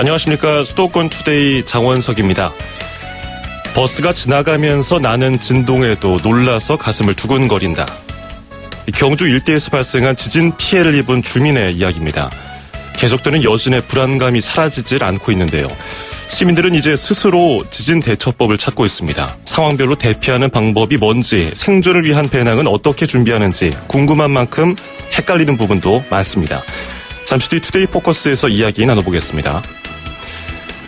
안녕하십니까. 수도권 투데이 장원석입니다. 버스가 지나가면서 나는 진동에도 놀라서 가슴을 두근거린다. 경주 일대에서 발생한 지진 피해를 입은 주민의 이야기입니다. 계속되는 여진의 불안감이 사라지질 않고 있는데요. 시민들은 이제 스스로 지진 대처법을 찾고 있습니다. 상황별로 대피하는 방법이 뭔지, 생존을 위한 배낭은 어떻게 준비하는지 궁금한 만큼 헷갈리는 부분도 많습니다. 잠시 뒤 투데이 포커스에서 이야기 나눠보겠습니다.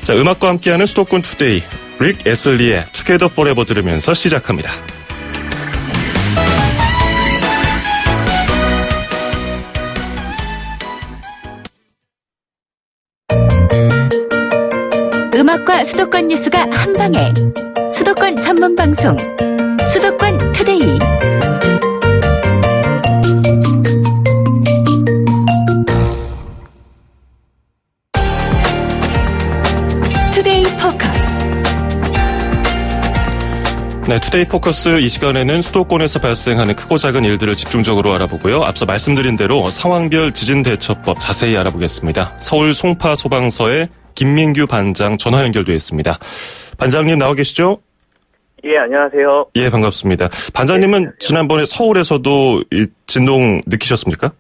자, 음악과 함께하는 수도권 투데이, 릭 애슬리의 Together Forever 들으면서 시작합니다. 음악과 수도권 뉴스가 한방에, 수도권 전문 방송 수도권 투데이. 투데이 포커스. 네, 투데이 포커스 이 시간에는 수도권에서 발생하는 크고 작은 일들을 집중적으로 알아보고요. 앞서 말씀드린 대로 상황별 지진 대처법 자세히 알아보겠습니다. 서울 송파 소방서의 김민규 반장 전화 연결되어 있습니다. 반장님 나와 계시죠? 예, 안녕하세요. 예, 반갑습니다. 반장님은 네, 지난번에 서울에서도 이 진동 느끼셨습니까?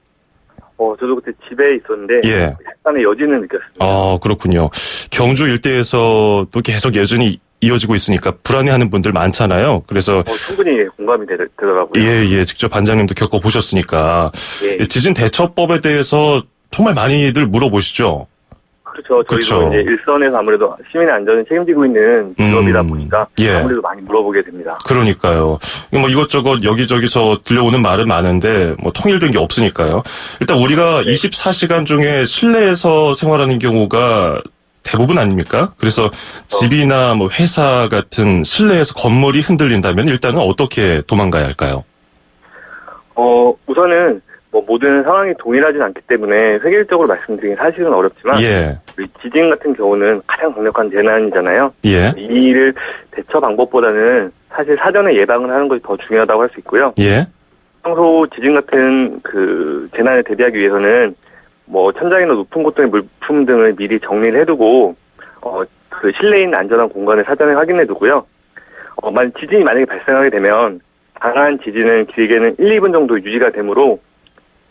저도 그때 집에 있었는데 예. 약간의 여진을 느꼈습니다. 그렇군요. 경주 일대에서도 계속 여진이 이어지고 있으니까 불안해하는 분들 많잖아요. 그래서 충분히 공감이 되더라고요. 예, 직접 반장님도 겪어보셨으니까 예. 지진 대처법에 대해서 정말 많이들 물어보시죠. 그렇죠. 저희도 이제 일선에서 아무래도 시민의 안전을 책임지고 있는 직업이다 보니까 예. 아무래도 많이 물어보게 됩니다. 그러니까요. 뭐 이것저것 여기저기서 들려오는 말은 많은데 뭐 통일된 게 없으니까요. 일단 우리가 24시간 중에 실내에서 생활하는 경우가 대부분 아닙니까? 그래서 집이나 뭐 회사 같은 실내에서 건물이 흔들린다면 일단은 어떻게 도망가야 할까요? 우선은 모든 상황이 동일하진 않기 때문에 획일적으로 말씀드리긴 사실은 어렵지만 예. 지진 같은 경우는 가장 강력한 재난이잖아요. 예. 이 일을 대처 방법보다는 사실 사전에 예방을 하는 것이 더 중요하다고 할 수 있고요. 예. 평소 지진 같은 그 재난에 대비하기 위해서는 천장이나 높은 곳 등의 물품 등을 미리 정리를 해두고 그 실내에 있는 안전한 공간을 사전에 확인해두고요. 지진이 만약에 발생하게 되면 강한 지진은 길게는 1, 2분 정도 유지가 되므로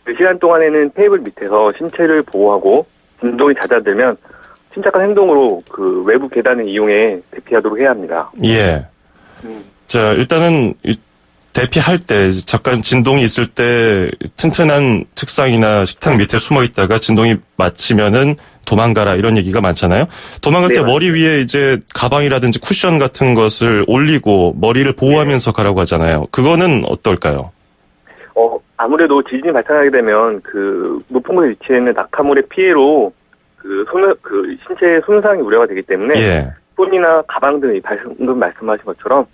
그 시간 동안에는 테이블 밑에서 신체를 보호하고 진동이 잦아들면 침착한 행동으로 그 외부 계단을 이용해 대피하도록 해야 합니다. 예. 자, 일단은 대피할 때 잠깐 진동이 있을 때 튼튼한 책상이나 식탁 밑에 숨어 있다가 진동이 맞히면은 도망가라 이런 얘기가 많잖아요. 도망갈 때 머리 위에 이제 가방이라든지 쿠션 같은 것을 올리고 머리를 보호하면서 가라고 하잖아요. 그거는 어떨까요? 아무래도 지진이 발생하게 되면 그 높은 곳에 위치해 있는 낙하물의 피해로 그 신체에 손상이 우려가 되기 때문에 예. 손이나 가방 등이 방금 말씀하신 것처럼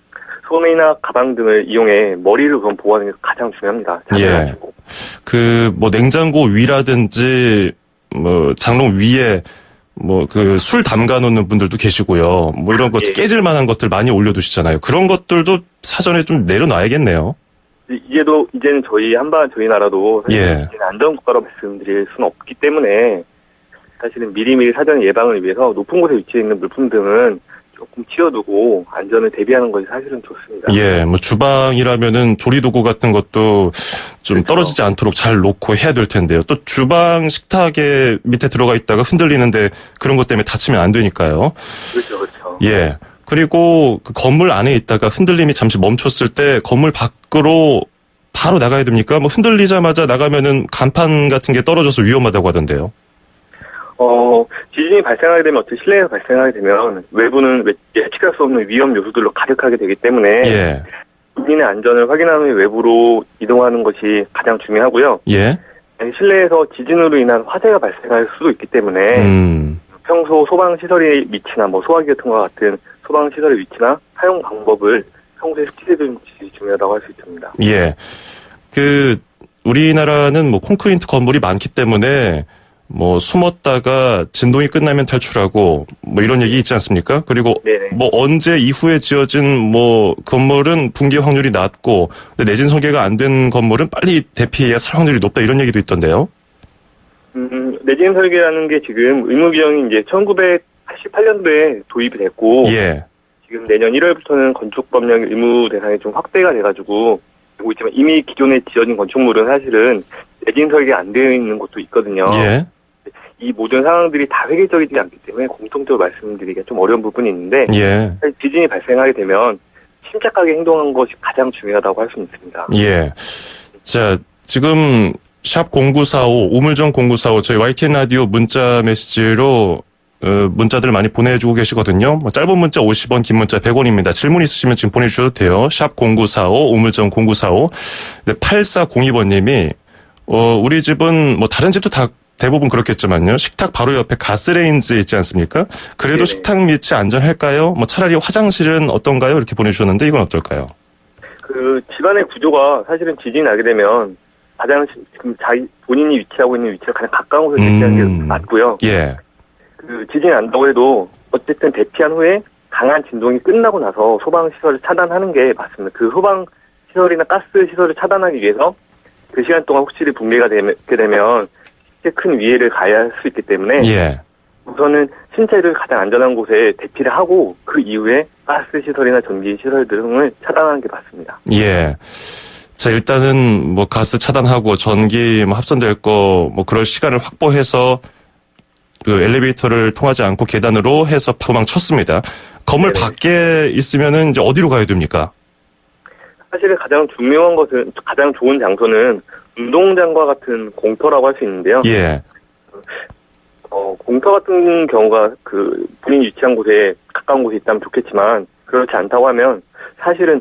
손이나 가방 등을 이용해 머리를 우선 보호하는 게 가장 중요합니다. 예. 냉장고 위라든지 장롱 위에 술 담가 놓는 분들도 계시고요. 이런 것 깨질 만한 것들 많이 올려두시잖아요. 그런 것들도 사전에 좀 내려놔야겠네요. 이제는 저희 나라도 사실 안전국가로 말씀드릴 수는 없기 때문에 사실은 미리미리 사전에 예방을 위해서 높은 곳에 위치해 있는 물품 등은 조금 치워두고 안전을 대비하는 것이 사실은 좋습니다. 예, 주방이라면은 조리도구 같은 것도 좀 그렇죠. 떨어지지 않도록 잘 놓고 해야 될 텐데요. 또 주방 식탁에 밑에 들어가 있다가 흔들리는데 그런 것 때문에 다치면 안 되니까요. 그렇죠. 예. 그리고 그 건물 안에 있다가 흔들림이 잠시 멈췄을 때 건물 밖으로 바로 나가야 됩니까? 흔들리자마자 나가면은 간판 같은 게 떨어져서 위험하다고 하던데요. 지진이 발생하게 되면 실내에서 발생하게 되면 외부는 예측할 수 없는 위험 요소들로 가득하게 되기 때문에 국민의 안전을 확인한 후에 외부로 이동하는 것이 가장 중요하고요. 예. 실내에서 지진으로 인한 화재가 발생할 수도 있기 때문에 평소 소방시설의 위치나 소화기 같은 것 같은 소방시설의 위치나 사용 방법을 평소에 스키해두는 것이 중요하다고 할 수 있습니다. 예. 우리나라는 콘크리트 건물이 많기 때문에 숨었다가 진동이 끝나면 탈출하고 이런 얘기 있지 않습니까? 그리고 네네. 언제 이후에 지어진 건물은 붕괴 확률이 낮고 내진 설계가 안 된 건물은 빨리 대피해야 살 확률이 높다 이런 얘기도 있던데요. 내진 설계라는 게 지금 의무 규정이 이제 1988년도에 도입이 됐고, 예. 지금 내년 1월부터는 건축 법령 의무 대상이 좀 확대가 돼가지고 되고 있지만 이미 기존에 지어진 건축물은 사실은 내진 설계 안 되어 있는 곳도 있거든요. 예. 이 모든 상황들이 다 획일적이지 않기 때문에 공통적으로 말씀드리기가 좀 어려운 부분이 있는데, 예. 사실 지진이 발생하게 되면 침착하게 행동하는 것이 가장 중요하다고 할 수 있습니다. 예. 자, 지금 샵 0945 우물정 0945 저희 YTN 라디오 문자 메시지로 문자들 많이 보내주고 계시거든요. 뭐 짧은 문자 50원, 긴 문자 100원입니다. 질문 있으시면 지금 보내주셔도 돼요. 샵 0945 우물정 0945. 네, 8402번님이 우리 집은 뭐 다른 집도 다 대부분 그렇겠지만요. 식탁 바로 옆에 가스레인지 있지 않습니까? 그래도 네네. 식탁 밑이 안전할까요? 뭐 차라리 화장실은 어떤가요? 이렇게 보내주셨는데 이건 어떨까요? 그 집안의 구조가 사실은 지진이 나게 되면 가장 지금 본인이 위치하고 있는 위치가 가장 가까운 곳에 대피하는 게 맞고요. 예. 그 지진이 난다고 해도 어쨌든 대피한 후에 강한 진동이 끝나고 나서 소방 시설을 차단하는 게 맞습니다. 그 소방 시설이나 가스 시설을 차단하기 위해서 그 시간 동안 혹시 붕괴가 되게 되면 실제 큰 위해를 가해할 수 있기 때문에 예. 우선은 신체를 가장 안전한 곳에 대피를 하고 그 이후에 가스 시설이나 전기 시설 등을 차단하는 게 맞습니다. 예. 자, 일단은 뭐 가스 차단하고 전기 뭐 합선될 거 뭐 그럴 시간을 확보해서 그 엘리베이터를 통하지 않고 계단으로 해서 도망쳤습니다. 건물 네네. 밖에 있으면은 이제 어디로 가야 됩니까? 사실 가장 중요한 것은 가장 좋은 장소는 운동장과 같은 공터라고 할 수 있는데요. 예. 공터 같은 경우가 그 본인이 위치한 곳에 가까운 곳에 있다면 좋겠지만 그렇지 않다고 하면 사실은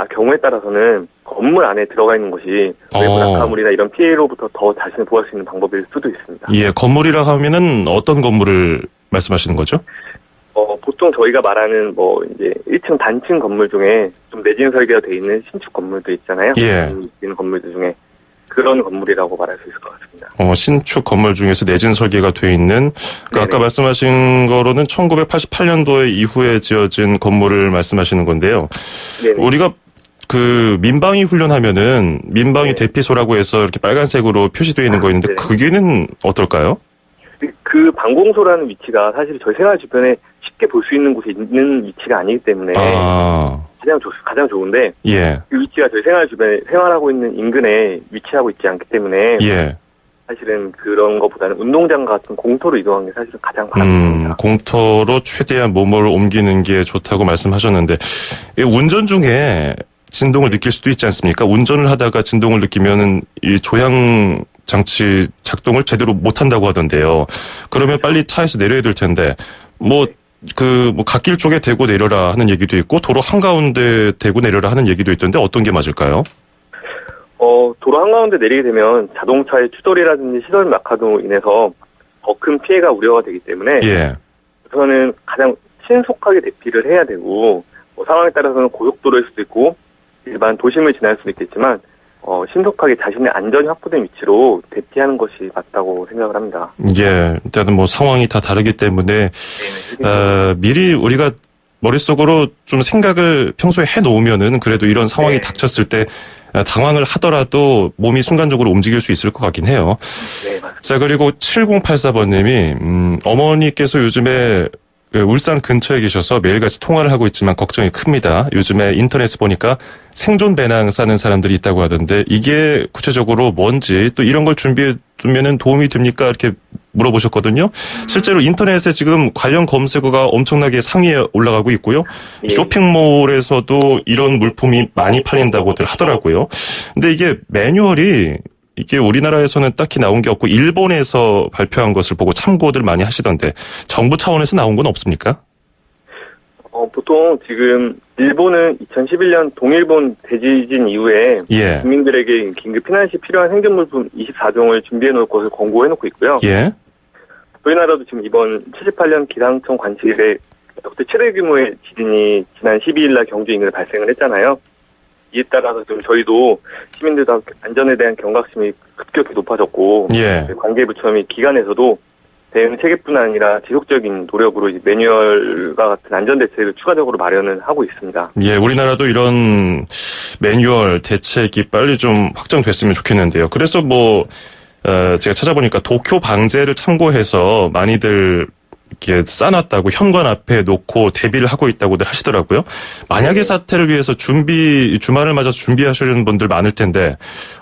경우에 따라서는 건물 안에 들어가 있는 것이 외부 낙하물이나 이런 피해로부터 더 자신을 보호할 수 있는 방법일 수도 있습니다. 예, 건물이라 하면은 어떤 건물을 말씀하시는 거죠? 보통 저희가 말하는 이제 1층 단층 건물 중에 좀 내진 설계가 되어 있는 신축 건물들 있잖아요. 예. 있는 건물들 중에 그런 건물이라고 말할 수 있을 것 같습니다. 신축 건물 중에서 내진 설계가 돼 있는, 그러니까 아까 말씀하신 거로는 1988년도에 이후에 지어진 건물을 말씀하시는 건데요. 네네. 우리가 그 민방위 훈련하면은 민방위 네. 대피소라고 해서 이렇게 빨간색으로 표시되어 있는 거 있는데 네. 그게는 어떨까요? 그 방공소라는 위치가 사실 저희 생활 주변에 쉽게 볼 수 있는 곳에 있는 위치가 아니기 때문에 가장 좋은데 예. 그 위치가 저희 생활 주변에 생활하고 있는 인근에 위치하고 있지 않기 때문에 예. 사실은 그런 것보다는 운동장 같은 공터로 이동하는 게 사실은 가장 바람직합니다. 공터로 최대한 몸을 옮기는 게 좋다고 말씀하셨는데 운전 중에 진동을 느낄 수도 있지 않습니까? 운전을 하다가 진동을 느끼면은 이 조향 장치 작동을 제대로 못 한다고 하던데요. 그러면 빨리 차에서 내려야 될 텐데 갓길 쪽에 대고 내려라 하는 얘기도 있고 도로 한가운데 대고 내려라 하는 얘기도 있던데 어떤 게 맞을까요? 도로 한가운데 내리게 되면 자동차의 추돌이라든지 시설 낙하로 인해서 더 큰 피해가 우려가 되기 때문에 예. 우선은 가장 신속하게 대피를 해야 되고 상황에 따라서는 고속도로일 수도 있고 일반 도심을 지날 수도 있겠지만 신속하게 자신의 안전이 확보된 위치로 대피하는 것이 맞다고 생각을 합니다. 예, 일단은 뭐 상황이 다 다르기 때문에 미리 우리가 머릿속으로 좀 생각을 평소에 해놓으면은 그래도 이런 상황이 네. 닥쳤을 때 당황을 하더라도 몸이 순간적으로 움직일 수 있을 것 같긴 해요. 네, 맞습니다. 자, 그리고 7084번님이 어머니께서 요즘에 울산 근처에 계셔서 매일같이 통화를 하고 있지만 걱정이 큽니다. 요즘에 인터넷에 보니까 생존 배낭 싸는 사람들이 있다고 하던데 이게 구체적으로 뭔지 또 이런 걸 준비해 두면은 도움이 됩니까? 이렇게 물어보셨거든요. 실제로 인터넷에 지금 관련 검색어가 엄청나게 상위에 올라가고 있고요. 예. 쇼핑몰에서도 이런 물품이 많이 팔린다고들 하더라고요. 근데 이게 매뉴얼이 이게 우리나라에서는 딱히 나온 게 없고 일본에서 발표한 것을 보고 참고들 많이 하시던데 정부 차원에서 나온 건 없습니까? 보통 지금 일본은 2011년 동일본 대지진 이후에 예. 국민들에게 긴급 피난 시 필요한 생존물품 24종을 준비해 놓을 것을 권고해 놓고 있고요. 예. 우리나라도 지금 이번 78년 기상청 관측에 역대 최대 규모의 지진이 지난 12일 날 경주 인근에 발생을 했잖아요. 이에 따라서 좀 저희도 시민들도 안전에 대한 경각심이 급격히 높아졌고 예. 관계부처 및 기관에서도 대응 체계뿐 아니라 지속적인 노력으로 이제 매뉴얼과 같은 안전 대책을 추가적으로 마련을 하고 있습니다. 예, 우리나라도 이런 매뉴얼 대책이 빨리 좀 확정됐으면 좋겠는데요. 그래서 제가 찾아보니까 도쿄 방제를 참고해서 많이들 이렇게 쌓아놨다고 현관 앞에 놓고 대비를 하고 있다고들 하시더라고요. 만약에 사태를 위해서 주말을 맞아서 준비하시는 분들 많을 텐데,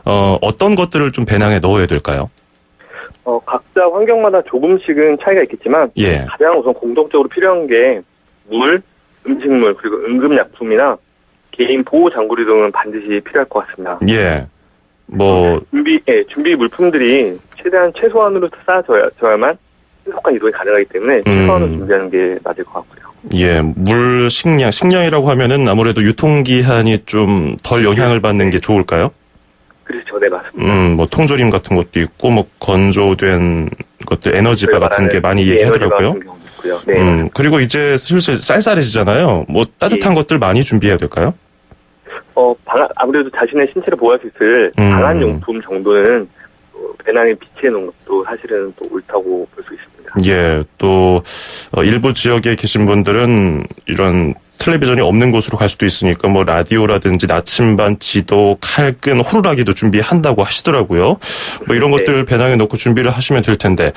어떤 것들을 좀 배낭에 넣어야 될까요? 각자 환경마다 조금씩은 차이가 있겠지만, 예. 가장 우선 공통적으로 필요한 게 물, 음식물, 그리고 응급약품이나 개인 보호 장구리 등은 반드시 필요할 것 같습니다. 예. 준비 물품들이 최대한 최소한으로 쌓아져야만 신속한 이동이 가능하기 때문에 최소한으로 준비하는 게 맞을 것 같고요. 예, 물, 식량이라고 하면은 아무래도 유통기한이 좀 덜 영향을 받는 게 좋을까요? 그렇죠, 네, 맞습니다. 통조림 같은 것도 있고, 건조된 것들, 에너지바 같은 게 많이 얘기하더라고요. 네. 그리고 이제 슬슬 쌀쌀해지잖아요. 따뜻한 것들 많이 준비해야 될까요? 아무래도 자신의 신체를 보호할 수 있을 방한용품 정도는 배낭에 비치해 놓은 것도 사실은 또 옳다고 볼 수 있습니다. 예, 또 일부 지역에 계신 분들은 이런 텔레비전이 없는 곳으로 갈 수도 있으니까 라디오라든지 나침반, 지도, 칼끈, 호루라기도 준비한다고 하시더라고요. 이런 것들 배낭에 넣고 준비를 하시면 될 텐데,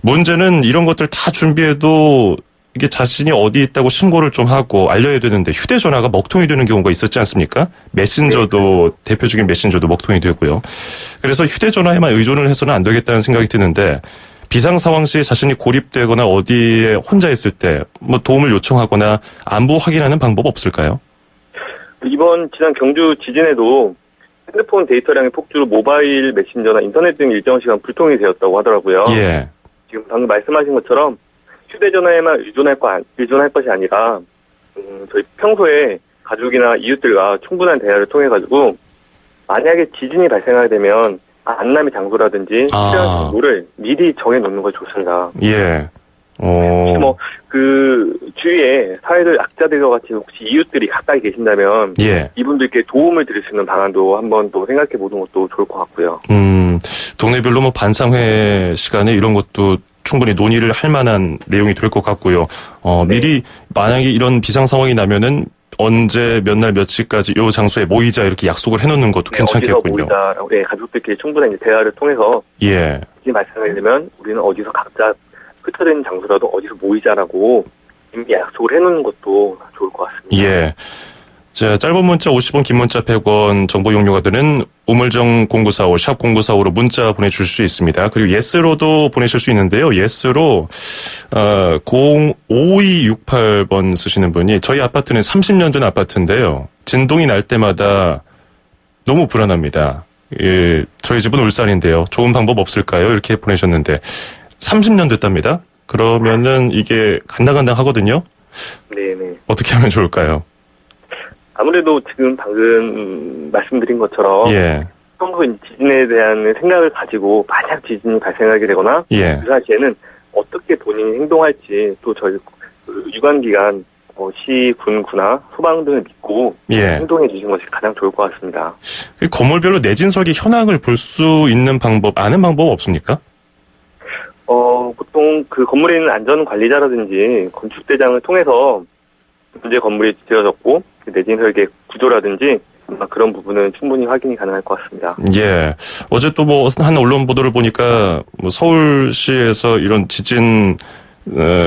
문제는 이런 것들 다 준비해도 이게 자신이 어디 있다고 신고를 좀 하고 알려야 되는데 휴대전화가 먹통이 되는 경우가 있었지 않습니까? 메신저도, 대표적인 메신저도 먹통이 되고요. 그래서 휴대전화에만 의존을 해서는 안 되겠다는 생각이 드는데, 비상 상황 시 자신이 고립되거나 어디에 혼자 있을 때 도움을 요청하거나 안부 확인하는 방법 없을까요? 이번 지난 경주 지진에도 핸드폰 데이터량의 폭주로 모바일 메신저나 인터넷 등 일정 시간 불통이 되었다고 하더라고요. 예. 지금 방금 말씀하신 것처럼 휴대전화에만 의존할 것이 아니라 저희 평소에 가족이나 이웃들과 충분한 대화를 통해 가지고 만약에 지진이 발생하게 되면 안남의 장소라든지 필요한 정보를 미리 정해놓는 것이 좋습니다. 예. 혹시 주위에 사회적 약자들과 같이 혹시 이웃들이 가까이 계신다면 예. 이분들께 도움을 드릴 수 있는 방안도 한번 또 생각해 보는 것도 좋을 것 같고요. 동네별로 반상회 시간에 이런 것도 충분히 논의를 할 만한 내용이 될 것 같고요. 미리 만약에 이런 비상 상황이 나면은 언제 몇 날 며칠까지 요 장소에 모이자 이렇게 약속을 해놓는 것도 괜찮겠군요. 어디서 모이자라고 가족들끼리 충분한 대화를 통해서 이 말씀을 드리면 우리는 어디서 각자 흩어져 있는 장소라도 어디서 모이자라고 이미 약속을 해놓는 것도 좋을 것 같습니다. 예. 자, 짧은 문자 50원, 긴 문자 100원, 정보 용료가 드는 우물정 0945, 샵 0945로 문자 보내줄 수 있습니다. 그리고 예스로도 보내실 수 있는데요. 예스로 5268번 쓰시는 분이 저희 아파트는 30년 된 아파트인데요. 진동이 날 때마다 너무 불안합니다. 예, 저희 집은 울산인데요. 좋은 방법 없을까요? 이렇게 보내셨는데 30년 됐답니다. 그러면은 이게 간당간당 하거든요. 네네. 어떻게 하면 좋을까요? 아무래도 지금 방금 말씀드린 것처럼 평소 지진에 대한 생각을 가지고 만약 지진이 발생하게 되거나 그 사시에는 어떻게 본인이 행동할지 또 저희 유관기관 시, 군, 구나 소방 등을 믿고 행동해 주시는 것이 가장 좋을 것 같습니다. 건물별로 내진 설계 현황을 볼 수 있는 방법, 아는 방법 없습니까? 보통 그 건물에 있는 안전관리자라든지 건축대장을 통해서 문제 건물이 지어졌고 내진 설계 구조라든지 그런 부분은 충분히 확인이 가능할 것 같습니다. 예. 어제 또 한 언론 보도를 보니까 서울시에서 이런 지진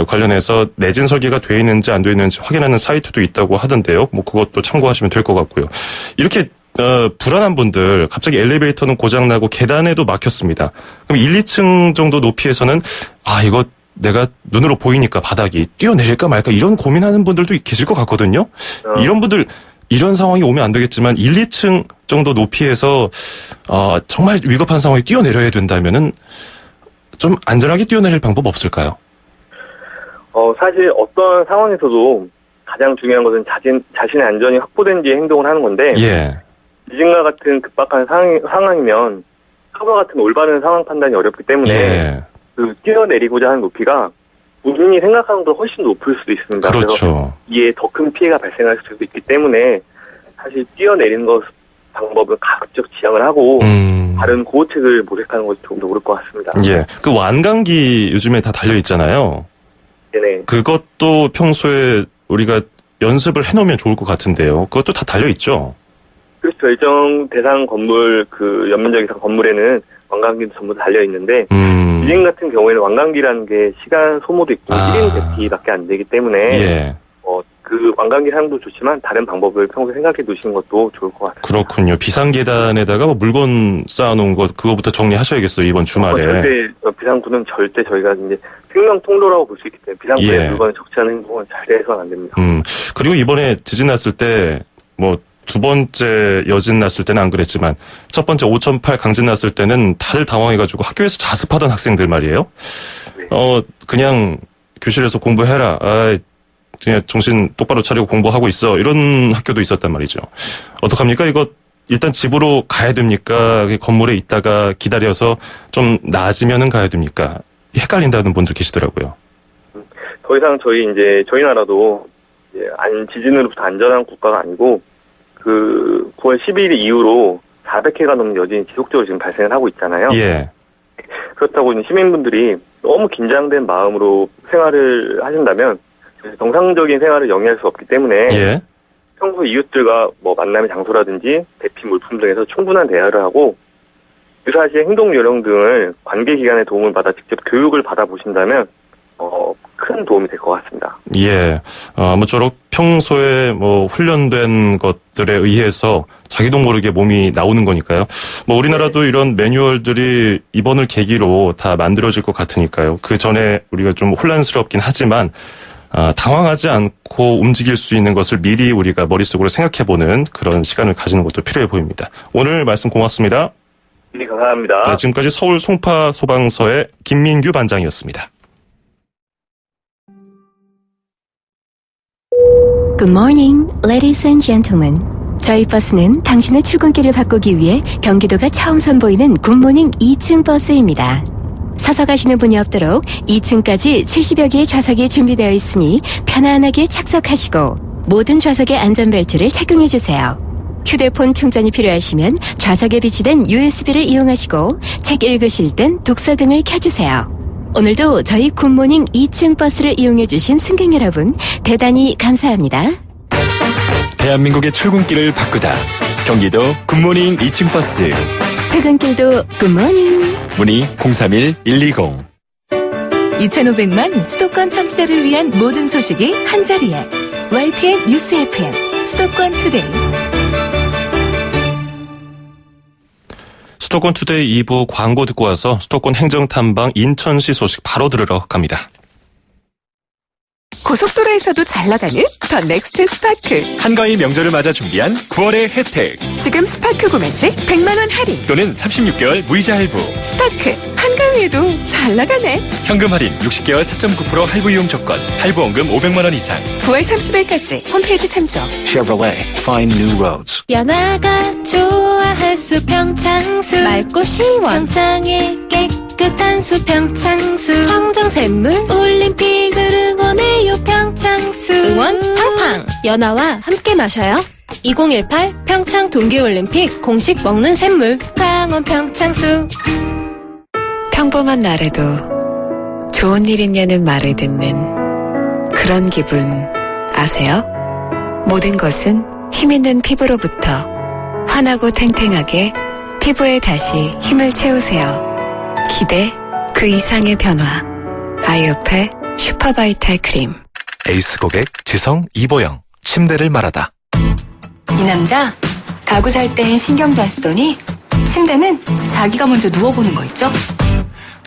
관련해서 내진 설계가 돼 있는지 안 돼 있는지 확인하는 사이트도 있다고 하던데요. 그것도 참고하시면 될 것 같고요. 이렇게 불안한 분들 갑자기 엘리베이터는 고장나고 계단에도 막혔습니다. 그럼 1, 2층 정도 높이에서는 이거 내가 눈으로 보이니까 바닥이 뛰어내릴까 말까 이런 고민하는 분들도 계실 것 같거든요. 이런 분들 이런 상황이 오면 안 되겠지만 1, 2층 정도 높이에서 정말 위급한 상황이 뛰어내려야 된다면은 좀 안전하게 뛰어내릴 방법 없을까요? 사실 어떤 상황에서도 가장 중요한 것은 자신의 안전이 확보된 뒤에 행동을 하는 건데 지진과 같은 급박한 상황이면 사고와 같은 올바른 상황 판단이 어렵기 때문에 뛰어내리고자 하는 높이가 본인이 생각하는 것보다 훨씬 높을 수도 있습니다. 그렇죠. 그래서 이에 더 큰 피해가 발생할 수도 있기 때문에 사실 뛰어내리는 방법을 가급적 지양을 하고 다른 보호책을 모색하는 것이 조금 더 옳을 것 같습니다. 예, 그 완강기 요즘에 다 달려 있잖아요. 네네. 그것도 평소에 우리가 연습을 해놓으면 좋을 것 같은데요. 그것도 다 달려 있죠. 그렇죠. 일정 대상 건물 연면적 이상 건물에는 왕관기도 전부 다 달려있는데 지진 같은 경우에는 왕관기라는 게 시간 소모도 있고 1인 배치밖에 안 되기 때문에 예. 그 왕관기 사용도 좋지만 다른 방법을 평소에 생각해 두시는 것도 좋을 것 같습니다. 그렇군요. 비상계단에다가 뭐 물건 쌓아놓은 것 그거부터 정리하셔야겠어요. 이번 주말에. 절대 비상구는 절대 저희가 이제 생명 통로라고 볼 수 있기 때문에 비상구에 예. 물건을 적지 않은 행동은 절대 해서는 안 됩니다. 그리고 이번에 지진 났을 때 뭐 두 번째 여진 났을 때는 안 그랬지만 첫 번째 5.8 강진 났을 때는 다들 당황해가지고 학교에서 자습하던 학생들 말이에요. 네. 그냥 교실에서 공부해라. 그냥 정신 똑바로 차리고 공부하고 있어. 이런 학교도 있었단 말이죠. 어떡합니까? 이거 일단 집으로 가야 됩니까? 건물에 있다가 기다려서 좀 나아지면은 가야 됩니까? 헷갈린다는 분들 계시더라고요. 더 이상 저희 나라도 지진으로부터 안전한 국가가 아니고 그 9월 12일 이후로 400회가 넘는 여진이 지속적으로 지금 발생을 하고 있잖아요. 예. 그렇다고 시민분들이 너무 긴장된 마음으로 생활을 하신다면 정상적인 생활을 영위할 수 없기 때문에 예. 평소 이웃들과 뭐 만남의 장소라든지 대피 물품 등에서 충분한 대화를 하고 유사시의 행동 요령 등을 관계기관의 도움을 받아 직접 교육을 받아보신다면 큰 도움이 될 것 같습니다. 예. 아무쪼록 평소에 뭐 훈련된 것들에 의해서 자기도 모르게 몸이 나오는 거니까요. 뭐 우리나라도 이런 매뉴얼들이 이번을 계기로 다 만들어질 것 같으니까요. 그 전에 우리가 좀 혼란스럽긴 하지만 당황하지 않고 움직일 수 있는 것을 미리 우리가 머릿속으로 생각해보는 그런 시간을 가지는 것도 필요해 보입니다. 오늘 말씀 고맙습니다. 네, 감사합니다. 네, 지금까지 서울 송파 소방서의 김민규 반장이었습니다. Good morning, ladies and gentlemen. 저희 버스는 당신의 출근길을 바꾸기 위해 경기도가 처음 선보이는 굿모닝 2층 버스입니다. 서서 가시는 분이 없도록 2층까지 70여 개의 좌석이 준비되어 있으니 편안하게 착석하시고 모든 좌석에 안전벨트를 착용해주세요. 휴대폰 충전이 필요하시면 좌석에 비치된 USB를 이용하시고 책 읽으실 땐 독서 등을 켜주세요. 오늘도 저희 굿모닝 2층 버스를 이용해주신 승객 여러분 대단히 감사합니다. 대한민국의 출근길을 바꾸다. 경기도 굿모닝 2층 버스. 퇴근길도 굿모닝. 문의 031-120. 2,500만 수도권 청취자를 위한 모든 소식이 한자리에. YTN 뉴스 FM 수도권 투데이. 수도권 투데이 2부 광고 듣고 와서 수도권 행정탐방 인천시 소식 바로 들으러 갑니다. 고속도로에서도 잘 나가는 더 넥스트 스파크. 한가위 명절을 맞아 준비한 9월의 혜택. 지금 스파크 구매 시 100만 원 할인. 또는 36개월 무이자 할부. 스파크 한가위에도 잘 나가네. 현금 할인 60개월 4.9% 할부 이용 조건. 할부원금 500만 원 이상. 9월 30일까지 홈페이지 참조. Chevrolet, find new roads. 연아가 좋아할 수 평창수. 맑고 시원 평창의 깨끗한 수 평창수. 청정샘물 올림픽을 응원해요 평창수. 응원 팡팡. 연아와 함께 마셔요. 2018 평창 동계올림픽 공식 먹는 샘물 강원 평창수. 평범한 날에도 좋은 일 있냐는 말을 듣는 그런 기분 아세요? 모든 것은 힘있는 피부로부터. 환하고 탱탱하게 피부에 다시 힘을 채우세요. 기대 그 이상의 변화. 아이오페 슈퍼바이탈 크림. 에이스 고객 지성 이보영. 침대를 말하다. 이 남자 가구 살 땐 신경도 안 쓰더니 침대는 자기가 먼저 누워보는 거 있죠?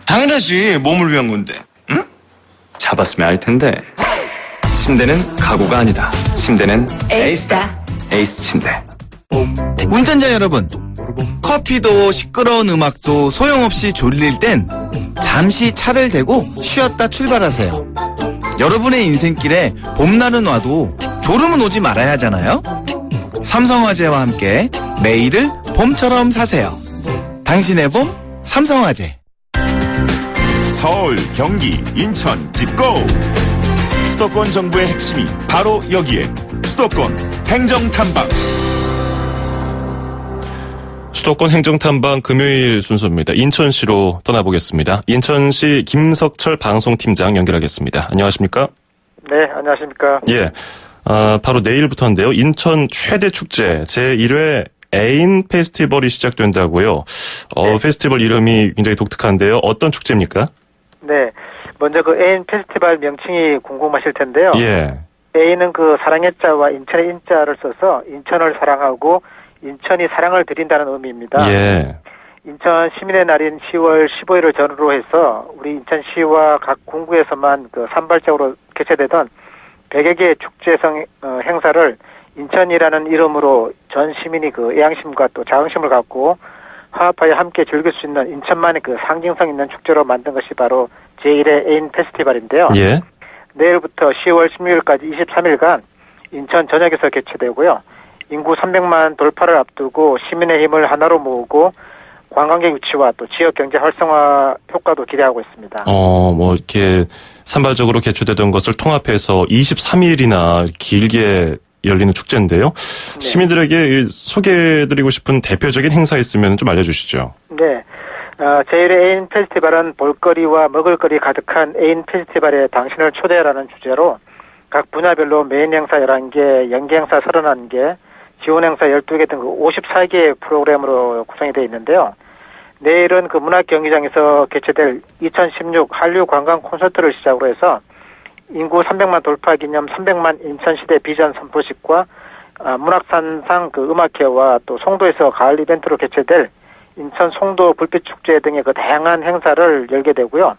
당연하지. 몸을 위한 건데. 응? 잡았으면 알 텐데. 침대는 가구가 아니다. 침대는 에이스다. 에이스 침대. 운전자 여러분, 커피도 시끄러운 음악도 소용없이 졸릴 땐 잠시 차를 대고 쉬었다 출발하세요. 여러분의 인생길에 봄날은 와도 졸음은 오지 말아야 하잖아요. 삼성화재와 함께 매일을 봄처럼 사세요. 당신의 봄 삼성화재. 서울, 경기, 인천, 집고! 수도권 정부의 핵심이 바로 여기에. 수도권 행정탐방. 수도권 행정탐방 금요일 순서입니다. 인천시로 떠나보겠습니다. 인천시 김석철 방송팀장 연결하겠습니다. 안녕하십니까? 네, 안녕하십니까? 예. 바로 내일부터인데요. 인천 최대 축제 제1회 애인 페스티벌이 시작된다고요. 페스티벌 이름이 굉장히 독특한데요. 어떤 축제입니까? 네. 먼저 그 애인 페스티벌 명칭이 궁금하실 텐데요. 예. 애인은 그 사랑의 자와 인천의 인자를 써서 인천을 사랑하고 인천이 사랑을 드린다는 의미입니다. 예. 인천 시민의 날인 10월 15일을 전후로 해서 우리 인천시와 각 군구에서만 그 산발적으로 개최되던 100여 개의 축제성 행사를 인천이라는 이름으로 전 시민이 그 애양심과 또 자긍심을 갖고 화합하여 함께 즐길 수 있는 인천만의 그 상징성 있는 축제로 만든 것이 바로 제1회 애인 페스티벌인데요. 예. 내일부터 10월 16일까지 23일간 인천 전역에서 개최되고요. 인구 300만 돌파를 앞두고 시민의 힘을 하나로 모으고 관광객 유치와 또 지역 경제 활성화 효과도 기대하고 있습니다. 뭐 이렇게 산발적으로 개최되던 것을 통합해서 23일이나 길게 열리는 축제인데요. 네. 시민들에게 소개해드리고 싶은 대표적인 행사 있으면 좀 알려주시죠. 네. 제1회 애인 페스티벌은 볼거리와 먹을거리 가득한 애인 페스티벌에 당신을 초대하라는 주제로 각 분야별로 메인 행사 11개, 연기 행사 31개, 지원 행사 12개 등 54개의 프로그램으로 구성이 되어 있는데요. 내일은 그 문화경기장에서 개최될 2016 한류 관광 콘서트를 시작으로 해서 인구 300만 돌파 기념 300만 인천시대 비전 선포식과 문학산상 그 음악회와 또 송도에서 가을 이벤트로 개최될 인천 송도 불빛축제 등의 그 다양한 행사를 열게 되고요.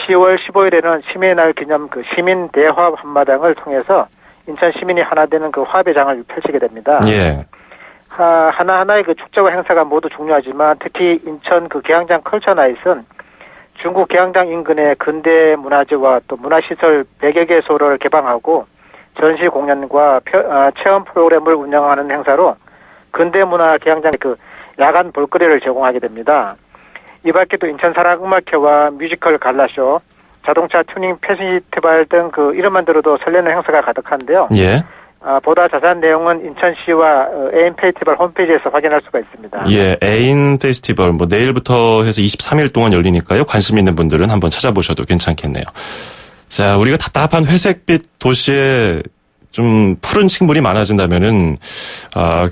10월 15일에는 시민의 날 기념 그 시민 대화합 한마당을 통해서 인천 시민이 하나 되는 그 화합의 장을 펼치게 됩니다. 예. 하나하나의 그 축제와 행사가 모두 중요하지만 특히 인천 그 계양장 컬처나잇은 중국 계양장 인근의 근대 문화재와 또 문화시설 100여 개소를 개방하고 전시 공연과 체험 프로그램을 운영하는 행사로 근대 문화 계양장의 그 야간 볼거리를 제공하게 됩니다. 이 밖에도 인천 사랑음악회와 뮤지컬 갈라쇼, 자동차 튜닝 페스티벌 등 그 이름만 들어도 설레는 행사가 가득한데요. 예. 보다 자세한 내용은 인천시와 애인 페스티벌 홈페이지에서 확인할 수가 있습니다. 예, 애인 페스티벌 내일부터 해서 23일 동안 열리니까요. 관심 있는 분들은 한번 찾아보셔도 괜찮겠네요. 자, 우리가 답답한 회색빛 도시에 좀 푸른 식물이 많아진다면은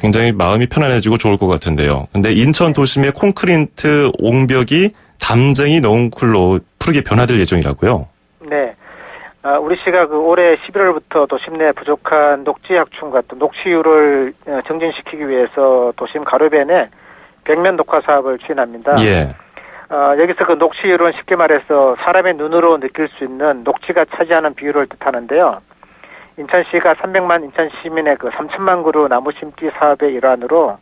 굉장히 마음이 편안해지고 좋을 것 같은데요. 근데 인천 도심의 콘크리트 옹벽이 담쟁이 넝쿨로 푸르게 변화될 예정이라고요. 네. 우리 시가 그 올해 11월부터 도심 내 부족한 녹지 확충과 또 녹지율을 증진시키기 위해서 도심 가로변에 벽면 녹화 사업을 추진합니다. 예. 여기서 그 녹지율은 쉽게 말해서 사람의 눈으로 느낄 수 있는 녹지가 차지하는 비율을 뜻하는데요. 인천시가 300만 인천 시민의 그 3천만 그루 나무 심기 사업의 일환으로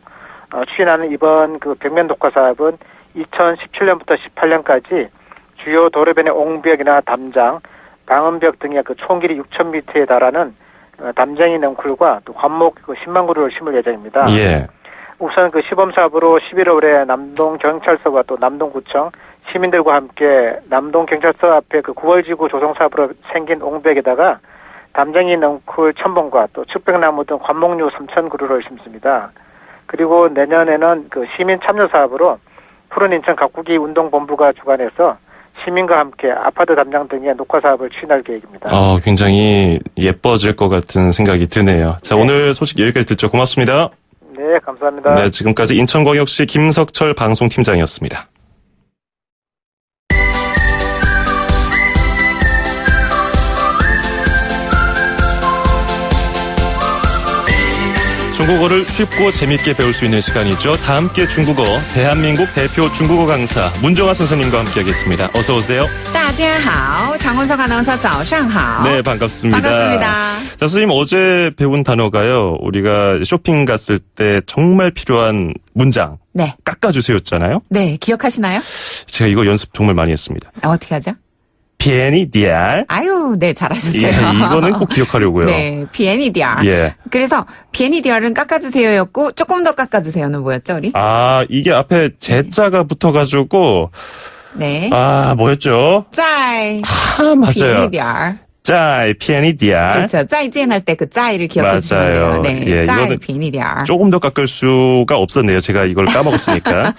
추진하는 이번 그 벽면 녹화 사업은 2017년부터 18년까지 주요 도로변의 옹벽이나 담장, 방음벽 등의 그 총 길이 6,000m에 달하는 담쟁이 넝쿨과 또 관목 그 10만 그루를 심을 예정입니다. 예. 우선 그 시범 사업으로 11월에 남동 경찰서와 또 남동구청 시민들과 함께 남동 경찰서 앞에 그 9월지구 조성 사업으로 생긴 옹벽에다가 담쟁이 넝쿨 1,000본과 또 측백나무 등 관목류 3,000 그루를 심습니다. 그리고 내년에는 그 시민 참여 사업으로 푸른 인천 가꾸기 운동본부가 주관해서 시민과 함께 아파트 담장 등의 녹화 사업을 추진할 계획입니다. 굉장히 예뻐질 것 같은 생각이 드네요. 자, 네. 오늘 소식 여기까지 듣죠. 고맙습니다. 네, 감사합니다. 네, 지금까지 인천광역시 김석철 방송팀장이었습니다. 중국어를 쉽고 재밌게 배울 수 있는 시간이죠. 다 함께 중국어, 대한민국 대표 중국어 강사 문정아 선생님과 함께하겠습니다. 어서 오세요. 大家好, 장원석 아나운서 早上好. 네, 반갑습니다. 반갑습니다. 자, 선생님 어제 배운 단어가요. 우리가 쇼핑 갔을 때 정말 필요한 문장. 네. 깎아주세요였잖아요. 네, 기억하시나요? 제가 이거 연습 정말 많이 했습니다. 어떻게 하죠? 비엔이 디알. 아유, 네, 잘하셨어요. 예, 이거는 꼭 기억하려고요. 네, 비엔이디알. 예. 그래서 비엔이디알은 깎아주세요였고 조금 더 깎아주세요는 뭐였죠, 우리? 이게 앞에 제자가 붙어가지고 네. 뭐였죠? 在 맞아요. 비엔이디알. 在 비엔이 디알. 그렇죠. 再见할 때 그 在를 기억해 주시면 돼요. 맞아요. 네. 예, 在 이거는 비엔이디알. 조금 더 깎을 수가 없었네요. 제가 이걸 까먹었으니까.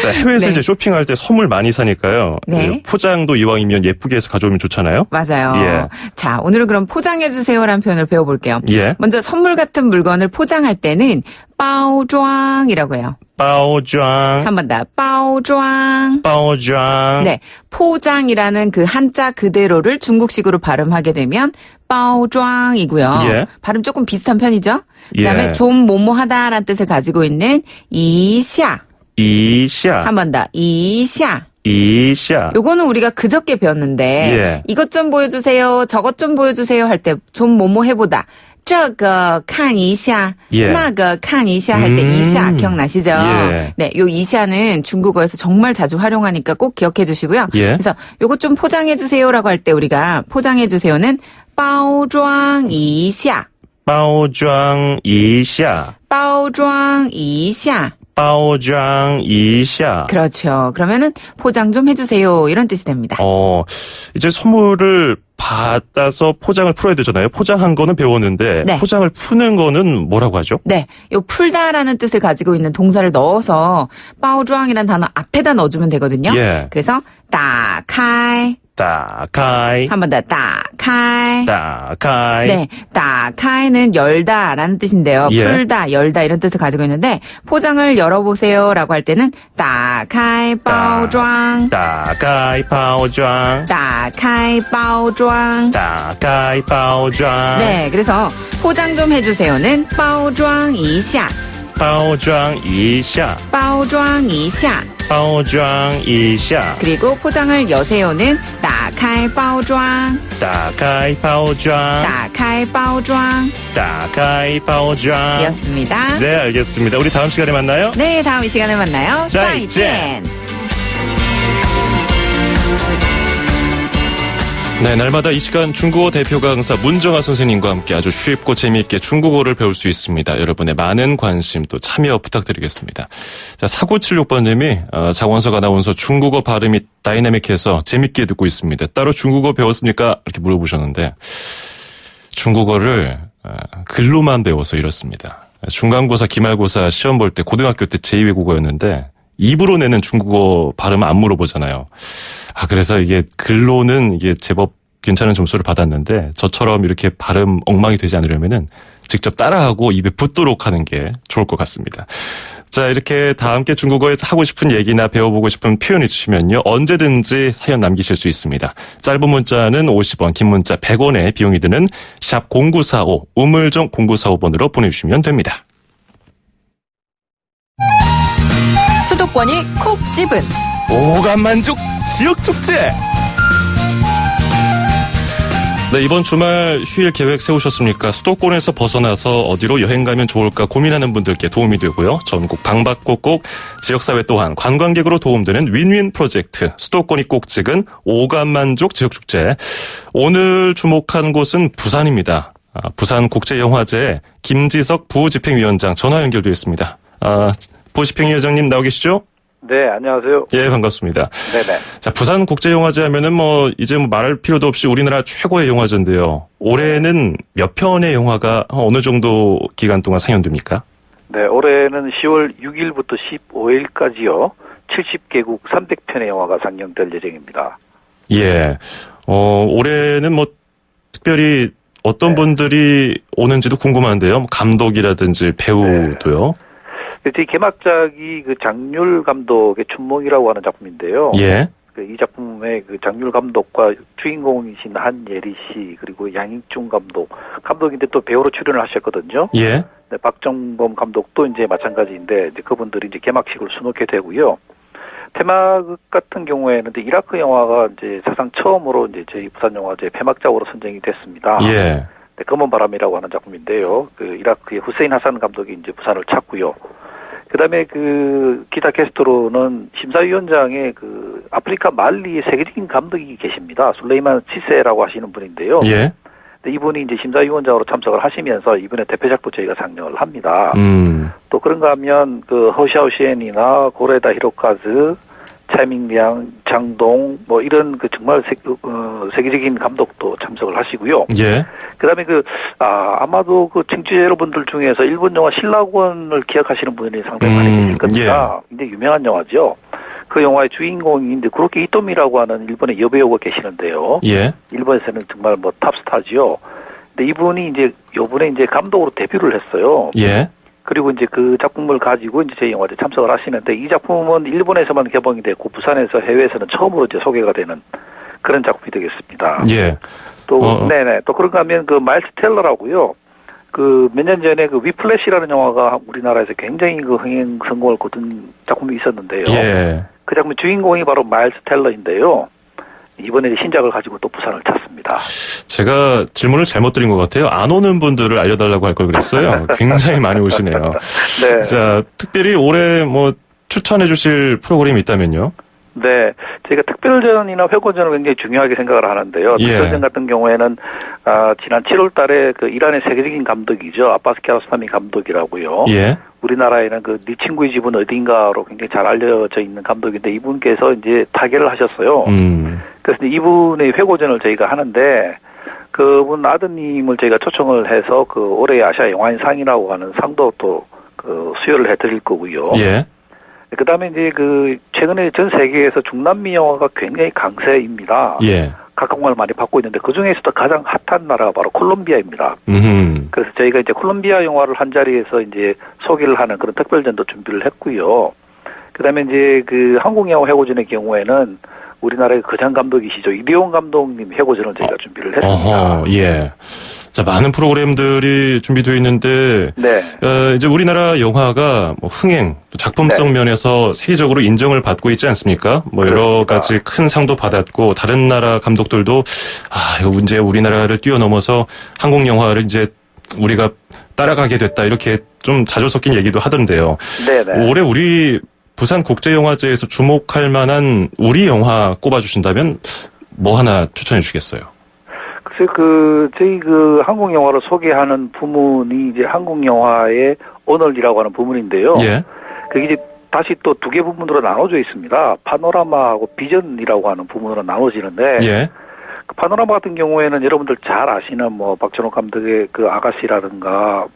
자, 해외에서 네. 이제 쇼핑할 때 선물 많이 사니까요. 네. 포장도 이왕이면 예쁘게 해서 가져오면 좋잖아요. 맞아요. 예. 자, 오늘은 그럼 포장해주세요라는 표현을 배워볼게요. 예. 먼저 선물 같은 물건을 포장할 때는 빠오좌이라고 해요. 빠오장. 한 번 더. 빠오좌. 빠오장. 네. 포장이라는 그 한자 그대로를 중국식으로 발음하게 되면 빠오좌이고요. 예. 발음 조금 비슷한 편이죠. 그다음에 예. 좀 뭐뭐하다라는 뜻을 가지고 있는 이샤. 이샤. 한 번 더. 이샤. 이샤. 요거는 우리가 그저께 배웠는데 예. 이것 좀 보여주세요. 저것 좀 보여주세요 할 때 좀 뭐뭐 해보다. 这个看一下, 예. 那个看一下할 때 이샤 기억나시죠? 예. 네, 요 이샤는 중국어에서 정말 자주 활용하니까 꼭 기억해 주시고요. 예. 그래서 요거 좀 포장해 주세요라고 할 때 우리가 포장해 주세요는 包装一下, 包装一下. 包装一下. 包装一下. 그렇죠. 그러면은 포장 좀 해주세요 이런 뜻이 됩니다. 이제 선물을 받아서 포장을 풀어야 되잖아요. 포장한 거는 배웠는데 네. 포장을 푸는 거는 뭐라고 하죠? 네, 요 풀다라는 뜻을 가지고 있는 동사를 넣어서 빠오주앙이라는 단어 앞에다 넣어주면 되거든요. 예. 그래서 따카이 打开. 한 번 더 따카이. 打开. 네, 따카이는 열다라는 뜻인데요. 예. 풀다, 열다 이런 뜻을 가지고 있는데 포장을 열어보세요라고 할 때는 따카이 빠오주앙. 打开包装. 따카이 빠오주앙. 打开包装. 네, 그래서 포장 좀 해주세요는 빠오주앙 이샤. 包装一下. 빠오주앙 이샤. 包装一下. 그리고 포장을 여세요는 따카이 빠오주앙. 打开包装. 따카이 빠오주앙. 打开包装. 이었습니다. 네, 알겠습니다. 우리 다음 시간에 만나요. 네, 다음 이 시간에 만나요. 再见. 再见. 네, 날마다 이 시간 중국어 대표 강사 문정아 선생님과 함께 아주 쉽고 재미있게 중국어를 배울 수 있습니다. 여러분의 많은 관심 또 참여 부탁드리겠습니다. 자, 4976번님이 장원석 아나운서 중국어 발음이 다이나믹해서 재밌게 듣고 있습니다. 따로 중국어 배웠습니까? 이렇게 물어보셨는데 중국어를 글로만 배워서 이렇습니다. 중간고사, 기말고사 시험 볼 때 고등학교 때 제2외국어였는데 입으로 내는 중국어 발음 안 물어보잖아요. 그래서 이게 글로는 이게 제법 괜찮은 점수를 받았는데 저처럼 이렇게 발음 엉망이 되지 않으려면은 직접 따라하고 입에 붙도록 하는 게 좋을 것 같습니다. 자, 이렇게 다 함께 중국어에 하고 싶은 얘기나 배워보고 싶은 표현 있으시면요. 언제든지 사연 남기실 수 있습니다. 짧은 문자는 50원, 긴 문자 100원의 비용이 드는 샵 0945, 우물정 0945번으로 보내주시면 됩니다. 수도권이 콕 집은 오감만족 지역축제. 네, 이번 주말 휴일 계획 세우셨습니까? 수도권에서 벗어나서 어디로 여행 가면 좋을까 고민하는 분들께 도움이 되고요. 전국 방방곡곡 지역사회 또한 관광객으로 도움되는 윈윈 프로젝트 수도권이 꼭 찍은 오감만족 지역축제. 오늘 주목한 곳은 부산입니다. 부산국제영화제 김지석 부집행위원장 전화 연결되어 있습니다. 부집행위원장님 나오 계시죠? 네, 안녕하세요. 예, 반갑습니다. 네네. 자, 부산국제영화제 하면은 이제 말할 필요도 없이 우리나라 최고의 영화제인데요. 올해는 몇 편의 영화가 어느 정도 기간 동안 상영됩니까? 네, 올해는 10월 6일부터 15일까지요. 70개국 300편의 영화가 상영될 예정입니다. 예. 올해는 특별히 어떤 분들이 오는지도 궁금한데요. 감독이라든지 배우도요. 제 개막작이 그 장률 감독의 춘몽이라고 하는 작품인데요. 예. 이 작품의 그 장률 감독과 주인공이신 한예리 씨 그리고 양익중 감독인데 또 배우로 출연을 하셨거든요. 예. 네, 박정범 감독도 이제 마찬가지인데 이제 그분들이 이제 개막식을 수놓게 되고요. 테마극 같은 경우에는 이제 이라크 영화가 이제 사상 처음으로 이제 저희 부산영화제 폐막작으로 선정이 됐습니다. 예. 네, 검은 바람이라고 하는 작품인데요. 그 이라크의 후세인 하산 감독이 이제 부산을 찾고요. 그다음에 그 기타 캐스트로는 심사위원장에 그 아프리카 말리의 세계적인 감독이 계십니다. 술레이만 치세라고 하시는 분인데요. 예. 근데 이분이 이제 심사위원장으로 참석을 하시면서 이번에 대표작도 저희가 상영을 합니다. 또 그런가 하면 그 허샤오시엔이나 고레다 히로카즈, 차이밍량, 장동 이런 그 정말 세계적인 감독도 참석을 하시고요. 예. 그다음에 아마도 그 청취자 여러분들 중에서 일본 영화 신라권을 기억하시는 분들이 상당히 많이 계실 겁니다. 예. 굉장히 유명한 영화죠. 그 영화의 주인공인데 구로키 이토미라고 하는 일본의 여배우가 계시는데요. 예. 일본에서는 정말 탑스타지요. 근데 이분이 이제 요번에 이제 감독으로 데뷔를 했어요. 예. 그리고 이제 그 작품을 가지고 이제 저희 영화제 참석을 하시는데 이 작품은 일본에서만 개봉이 됐고 부산에서 해외에서는 처음으로 이제 소개가 되는 그런 작품이 되겠습니다. 예. 또 네네 또 그런가 하면 그 마일스 텔러라고요. 그 몇 년 전에 그 위플래시라는 영화가 우리나라에서 굉장히 그 흥행 성공을 거둔 작품이 있었는데요. 예. 그 작품 주인공이 바로 마일스 텔러인데요. 이번에 신작을 가지고 또 부산을 찾습니다. 제가 질문을 잘못 드린 것 같아요. 안 오는 분들을 알려달라고 할 걸 그랬어요. 굉장히 많이 오시네요. 네. 자, 특별히 올해 뭐 추천해 주실 프로그램이 있다면요? 네. 저희가 특별전이나 회고전을 굉장히 중요하게 생각을 하는데요. 예. 특별전 같은 경우에는, 지난 7월 달에 그 이란의 세계적인 감독이죠. 아바스 키아로스타미 감독이라고요. 예. 우리나라에는 그 네 친구의 집은 어딘가로 굉장히 잘 알려져 있는 감독인데 이분께서 이제 타계를 하셨어요. 그래서 이분의 회고전을 저희가 하는데 그분 아드님을 저희가 초청을 해서 그 올해 아시아 영화인상이라고 하는 상도 또 그 수여를 해드릴 거고요. 예. 그 다음에 이제 그 최근에 전 세계에서 중남미 영화가 굉장히 강세입니다. 예. 각광을 많이 받고 있는데 그 중에서도 가장 핫한 나라가 바로 콜롬비아입니다. 그래서 저희가 이제 콜롬비아 영화를 한 자리에서 이제 소개를 하는 그런 특별전도 준비를 했고요. 그 다음에 이제 그 한국 영화 회고전의 경우에는 우리나라의 거장 감독이시죠. 이대용 감독님 회고전을 저희가 준비를 했습니다. 어허, 예. 자, 많은 프로그램들이 준비되어 있는데, 네. 이제 우리나라 영화가 뭐 흥행, 또 작품성 면에서 세계적으로 인정을 받고 있지 않습니까? 뭐 여러 가지 큰 상도 받았고, 다른 나라 감독들도, 이거 이제 우리나라를 뛰어넘어서 한국 영화를 이제 우리가 따라가게 됐다, 이렇게 좀 자주 섞인 얘기도 하던데요. 네네. 올해 우리 부산 국제영화제에서 주목할 만한 우리 영화 꼽아주신다면 뭐 하나 추천해 주시겠어요? 글쎄, 저희 한국 영화를 소개하는 부문이 이제 한국 영화의 오늘이라고 하는 부문인데요. 예. 그게 이제 다시 또 두 개 부문으로 나눠져 있습니다. 파노라마하고 비전이라고 하는 부문으로 나눠지는데. 예. 그 파노라마 같은 경우에는 여러분들 잘 아시는 뭐 박찬욱 감독의 그 아가씨라든가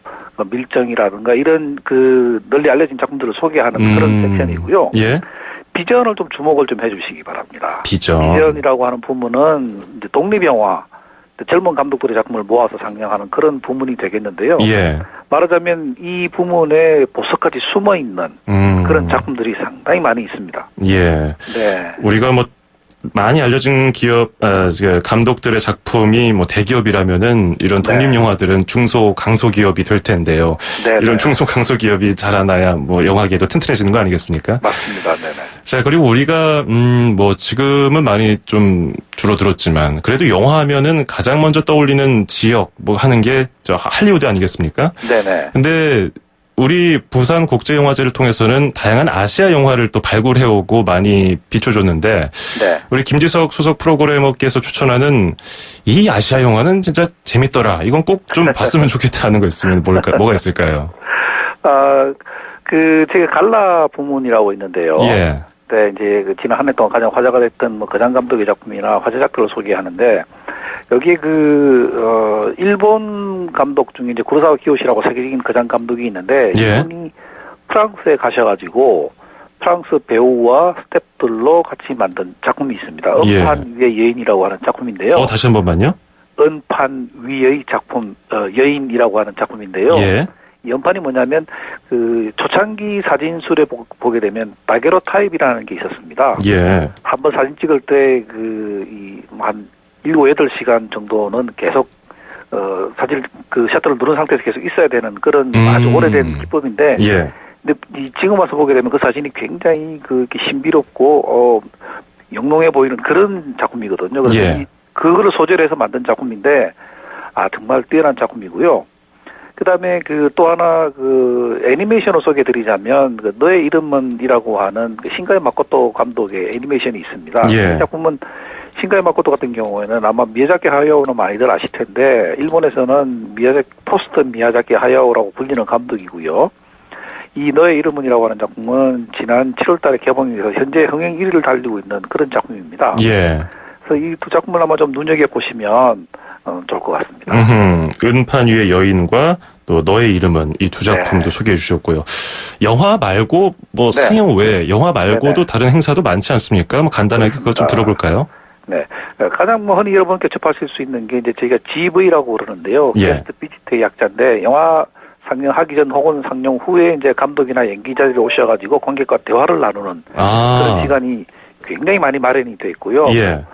밀정이라든가 이런 그 널리 알려진 작품들을 소개하는 그런 섹션이고요. 예. 비전을 좀 주목을 좀 해주시기 바랍니다. 비전이라고 비전이라고 하는 부문은 이제 독립영화, 젊은 감독들의 작품을 모아서 상영하는 그런 부문이 되겠는데요. 예. 말하자면 이 부문에 보석같이 숨어 있는 그런 작품들이 상당히 많이 있습니다. 예. 네. 우리가 뭐 많이 알려진 기업, 감독들의 작품이 뭐 대기업이라면은 이런 독립영화들은 중소, 강소기업이 될 텐데요. 네네. 이런 중소, 강소기업이 자라나야 뭐 영화계도 튼튼해지는 거 아니겠습니까? 맞습니다. 네네. 자, 그리고 우리가, 뭐 지금은 많이 좀 줄어들었지만 그래도 영화 하면은 가장 먼저 떠올리는 지역 뭐 하는 게 저 할리우드 아니겠습니까? 네네. 근데 우리 부산 국제영화제를 통해서는 다양한 아시아 영화를 또 발굴해오고 많이 비춰줬는데 네. 우리 김지석 수석 프로그래머께서 추천하는 이 아시아 영화는 진짜 재밌더라. 이건 꼭 좀 봤으면 좋겠다 하는 거 있으면 뭐가 있을까요? 제가 갈라 부문이라고 있는데요. 예. 네, 이제 지난 한 해 동안 가장 화제가 됐던 뭐 거장 감독의 작품이나 화제작들을 소개하는데 여기에 일본 감독 중에 이제 구로사와 키요시라고 세계적인 거장 감독이 있는데 이분이 프랑스에 가셔가지고 프랑스 배우와 스태프들로 같이 만든 작품이 있습니다. 은판 위의 여인이라고 하는 작품인데요. 다시 한 번만요. 은판 위의 작품, 여인이라고 하는 작품인데요. 예. 이 연판이 뭐냐면 초창기 사진술에 보게 되면 다게로 타입이라는 게 있었습니다. 예. 한번 사진 찍을 때 한 7, 8시간 정도는 계속 사진 셔터를 누른 상태에서 계속 있어야 되는 그런 아주 오래된 기법인데 예. 근데 지금 와서 보게 되면 그 사진이 굉장히 신비롭고 영롱해 보이는 그런 작품이거든요. 그래서 그거를 소재로 해서 만든 작품인데 정말 뛰어난 작품이고요. 그다음에 또 하나 애니메이션을 소개드리자면 너의 이름은이라고 하는 신가이 마코토 감독의 애니메이션이 있습니다. 예. 이 작품은 신가이 마코토 같은 경우에는 아마 미야자키 하야오는 많이들 아실 텐데 일본에서는 포스트 미야자키 하야오라고 불리는 감독이고요. 이 너의 이름은이라고 하는 작품은 지난 7월달에 개봉이 돼서 현재 흥행 1위를 달리고 있는 그런 작품입니다. 예. 그래서 이 두 작품을 아마 좀 눈여겨보시면 좋을 것 같습니다. 은판 위의 여인과 또 너의 이름은 이 두 작품도 소개해 주셨고요. 영화 말고 뭐 상영 외에 영화 말고도 다른 행사도 많지 않습니까? 뭐 간단하게 그거 좀 들어볼까요? 네. 가장 흔히 여러분께 접하실 수 있는 게 이제 저희가 GV라고 그러는데요. 게스트 비지트의 약자인데 영화 상영하기 전 혹은 상영 후에 이제 감독이나 연기자들이 오셔가지고 관객과 대화를 나누는 그런 시간이 굉장히 많이 마련이 돼 있고요. 예.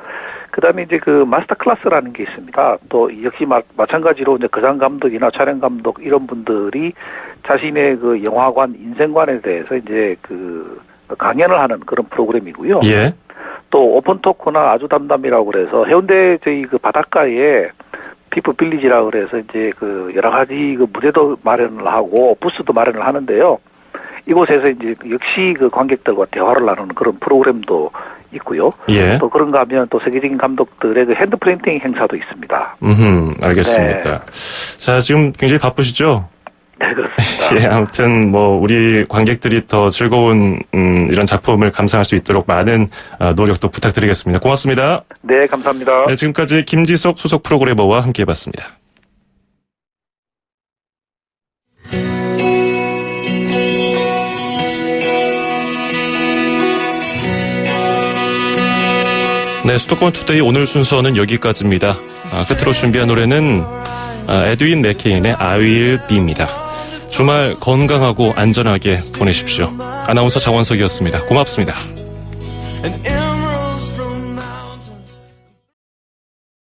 그다음에 이제 그 마스터 클래스라는 게 있습니다. 또 역시 마찬가지로 이제 거장 감독이나 촬영 감독 이런 분들이 자신의 그 영화관 인생관에 대해서 이제 그 강연을 하는 그런 프로그램이고요. 예. 또 오픈 토크나 아주 담담이라고 그래서 해운대 저희 그 바닷가에 피프 빌리지라고 그래서 이제 그 여러 가지 그 무대도 마련을 하고 부스도 마련을 하는데요. 이곳에서 이제 역시 그 관객들과 대화를 나누는 그런 프로그램도 있고요. 예. 또 그런가 하면 또 세계적인 감독들의 그 핸드 프린팅 행사도 있습니다. 알겠습니다. 네. 자, 지금 굉장히 바쁘시죠? 네, 그렇습니다. 예, 아무튼 뭐 우리 관객들이 더 즐거운 이런 작품을 감상할 수 있도록 많은 노력도 부탁드리겠습니다. 고맙습니다. 네, 감사합니다. 네, 지금까지 김지석 수석 프로그래머와 함께해봤습니다. 네, 수도권 투데이 오늘 순서는 여기까지입니다. 끝으로 준비한 노래는 에드윈 맥케인의 I Will Be입니다. 주말 건강하고 안전하게 보내십시오. 아나운서 장원석이었습니다. 고맙습니다.